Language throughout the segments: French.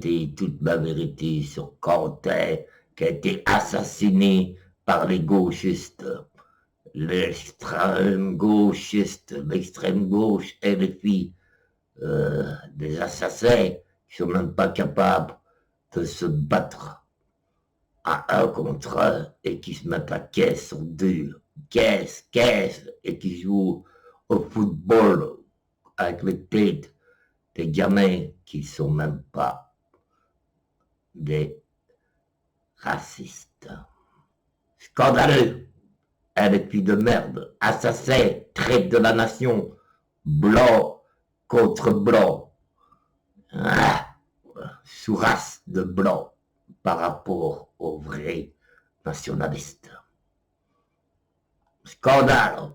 Dit toute ma vérité sur Quentin, qui a été assassiné par les gauchistes. L'extrême gauchiste, l'extrême gauche et les filles des assassins qui sont même pas capables de se battre à un contre un et qui se mettent à caisse en deux, caisse, et qui jouent au football avec les têtes des gamins qui sont même pas des racistes. Scandaleux! Un épi de merde, assassin, traite de la nation, blanc contre blanc, sous-race de blanc par rapport aux vrais nationalistes. Scandale!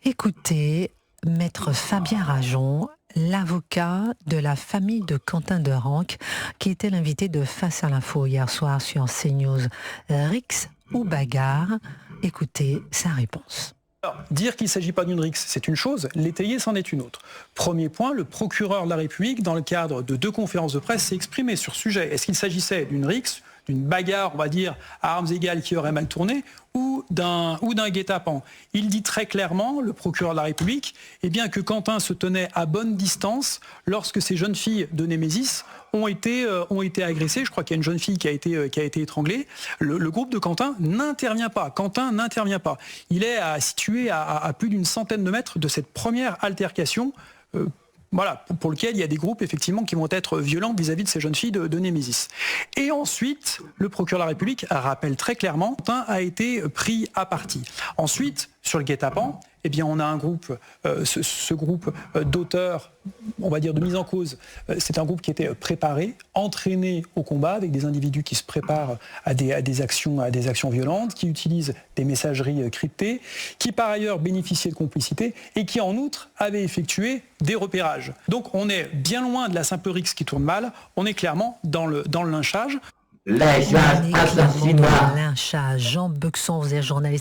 Écoutez, Maître Fabien Rajon, l'avocat de la famille de Quentin Derenque, qui était l'invité de Face à l'info hier soir sur CNews. Rix ou bagarre? Écoutez sa réponse. Alors, dire qu'il ne s'agit pas d'une rixe, c'est une chose, l'étayer, c'en est une autre. Premier point, le procureur de la République, dans le cadre de 2 conférences de presse, s'est exprimé sur ce sujet. Est-ce qu'il s'agissait d'une rixe, d'une bagarre, on va dire, à armes égales qui aurait mal tourné, ou d'un guet-apens? Il dit très clairement, le procureur de la République, eh bien, que Quentin se tenait à bonne distance lorsque ces jeunes filles de Némésis ont été agressées. Je crois qu'il y a une jeune fille qui a été étranglée. Le groupe de Quentin n'intervient pas. Quentin n'intervient pas. Il est situé à plus d'une centaine de mètres de cette première altercation. Voilà, pour lequel il y a des groupes effectivement qui vont être violents vis-à-vis de ces jeunes filles de Némésis. Et ensuite, le procureur de la République rappelle très clairement que Quentin a été pris à partie. Ensuite, sur le guet-apens, eh bien, on a un groupe, ce groupe d'auteurs, on va dire de mise en cause, c'est un groupe qui était préparé, entraîné au combat, avec des individus qui se préparent à des actions violentes, qui utilisent des messageries cryptées, qui par ailleurs bénéficiaient de complicité et qui en outre avaient effectué des repérages. Donc on est bien loin de la simple rixe qui tourne mal, on est clairement dans le lynchage. Lynchage, assassinat. Lynchage. Jean Bexon, vous êtes journaliste.